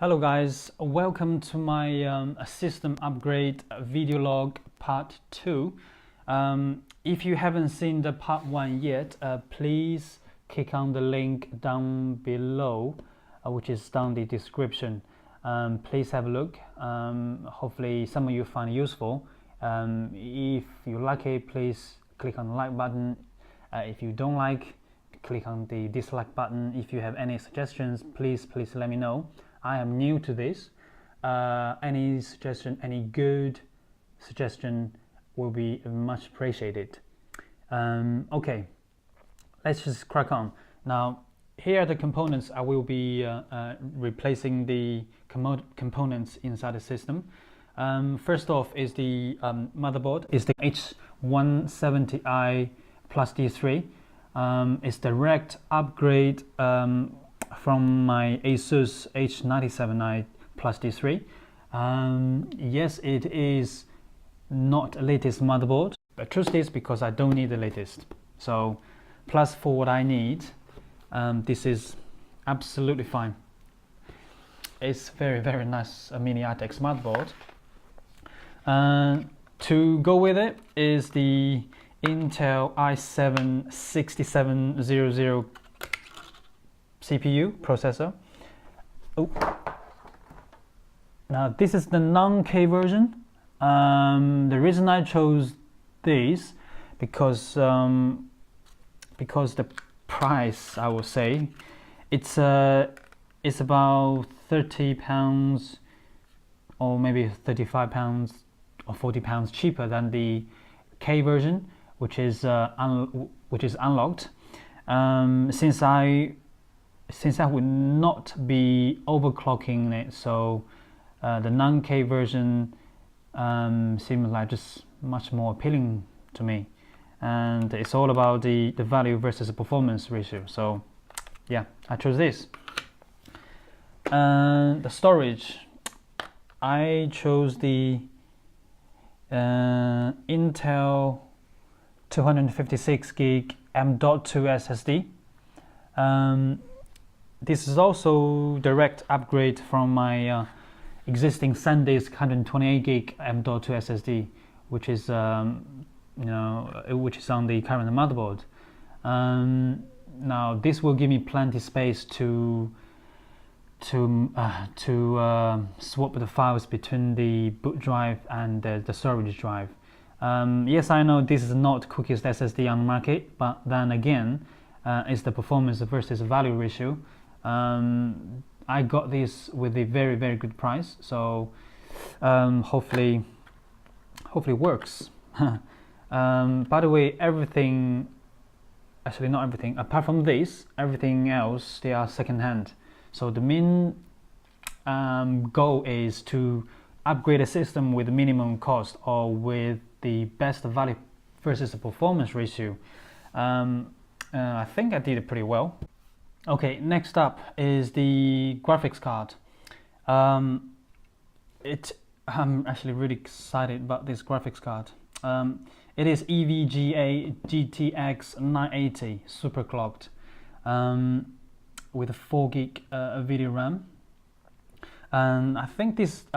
Hello guys, welcome to my system upgrade video log part 2. If you haven't seen the part 1 yet, please click on the link down below, which is down the description. Please have a look. Hopefully some of you find it useful. If you like it, please click on the like button. If you don't like, click on the dislike button. If you have any suggestions, please let me know. I am new to this. Any suggestion, any good suggestion will be much appreciated. Okay, let's just crack on. Now, here are the components. I will be replacing the components inside the system. First off is the motherboard. It's the H170i plus D3. It's direct upgrade from my Asus H97i plus D3. Yes, it is not the latest motherboard, but truth is because I don't need the latest. So, plus for what I need, this is absolutely fine. It's very nice Mini ITX motherboard. To go with it is the Intel i7-6700 CPU processor. Now this is the non-K version. The reason I chose this because the price, I will say, it's about £30 or maybe £35 or £40 cheaper than the K version, which is unlocked. Since I would not be overclocking it, so the non-K version seems like just much more appealing to me, and it's all about the value versus the performance ratio. So yeah, I chose this. The storage, I chose the Intel 256 gig M.2 SSD. This is also direct upgrade from my existing SanDisk 128 gig M.2 SSD, which is which is on the current motherboard. Now this will give me plenty space to swap the files between the boot drive and the storage drive. Yes, I know this is not quickest SSD on the market, but then again, it's the performance versus value ratio. I got this with a very good price, so hopefully works. By the way, everything, actually not everything, apart from this, everything else, they are second-hand. So the main goal is to upgrade a system with the minimum cost or with the best value versus the performance ratio. I think I did it pretty well. Okay, next up is the graphics card. I'm actually really excited about this graphics card. It is EVGA GTX 980 superclocked with a 4 gig video RAM. And I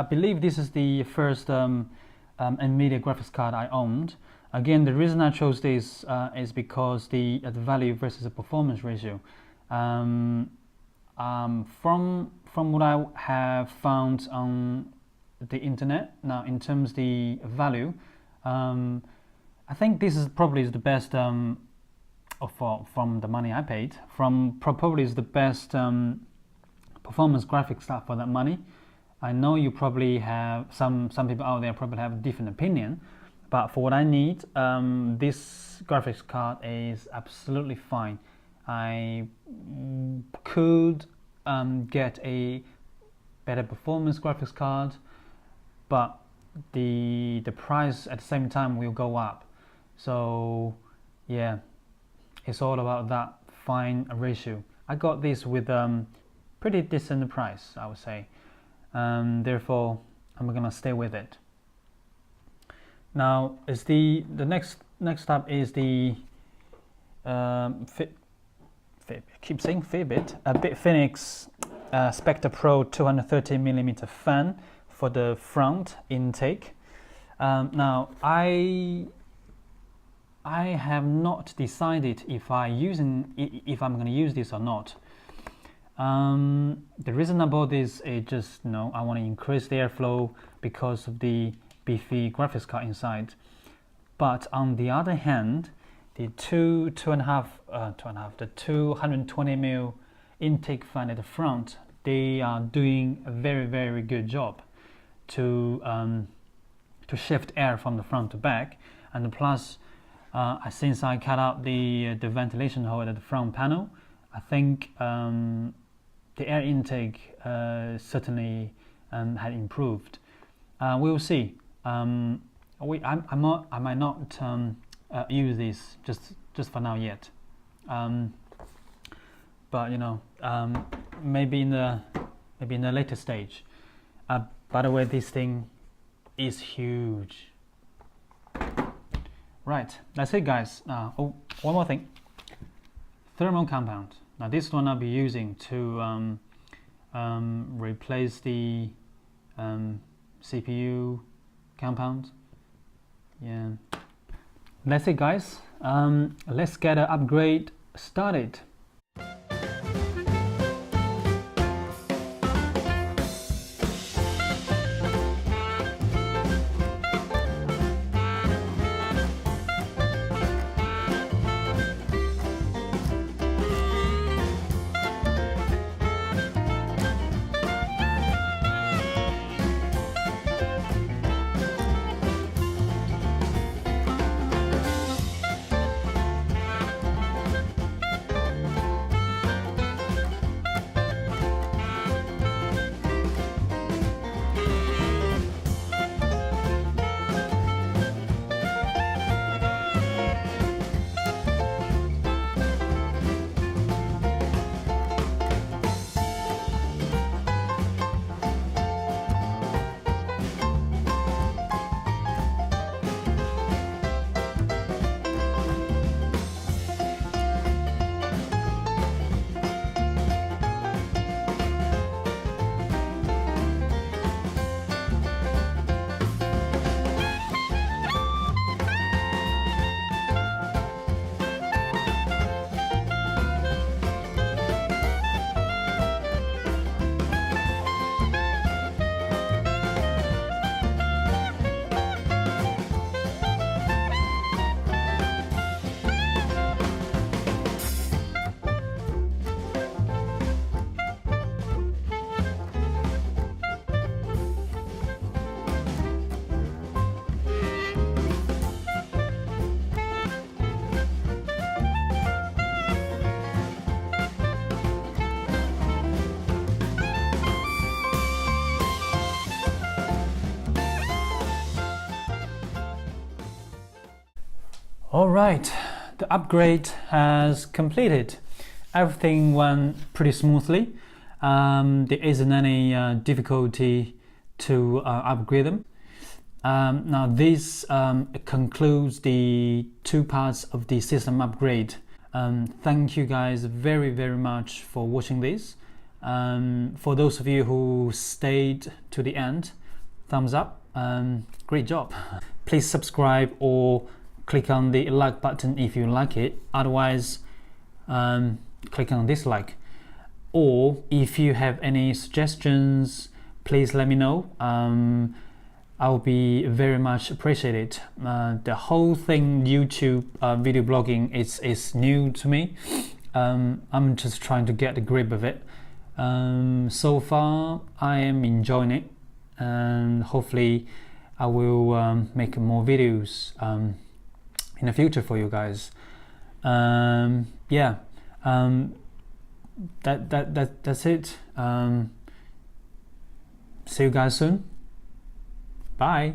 believe this is the first nVidia graphics card I owned. Again, the reason I chose this is because the value versus the performance ratio. From what I have found on the internet, now in terms of the value, I think this is probably the best from the money I paid. Probably is the best performance graphics card for that money. I know you probably have some people out there probably have a different opinion, but for what I need, this graphics card is absolutely fine. I could get a better performance graphics card, but the price at the same time will go up. So yeah, it's all about that fine ratio. I got this with pretty decent price, I would say. Therefore, I'm gonna stay with it. Now, is the next up is the keep saying Fitbit, a BitFenix Spectre Pro 230mm fan for the front intake. Now I have not decided if I'm going to use this or not. The reason about this is just, you know, I want to increase the airflow because of the beefy graphics card inside. But on the other hand, the 220mm intake fan at the front, they are doing a very good job to shift air from the front to back. And plus, since I cut out the ventilation hole at the front panel, I think the air intake certainly had improved. We'll see. I might not use this just for now yet. But you know, maybe in the later stage. By the way, this thing is huge. Right, that's it, guys. Oh, one more thing. Thermal compound. Now this one I'll be using to replace the CPU compound. Yeah, that's it, guys. Let's get an upgrade started. Alright, the upgrade has completed. Everything went pretty smoothly. There isn't any difficulty to upgrade them. Now this concludes the two parts of the system upgrade. Thank you guys very much for watching this. For those of you who stayed to the end, thumbs up. Great job. Please subscribe or click on the like button if you like it. Otherwise, click on dislike. Or if you have any suggestions, please let me know. I'll be very much appreciated. The whole thing YouTube video blogging is new to me. I'm just trying to get the grip of it. So far I am enjoying it, and hopefully I will make more videos in the future for you guys. Yeah, that's it. See you guys soon. Bye.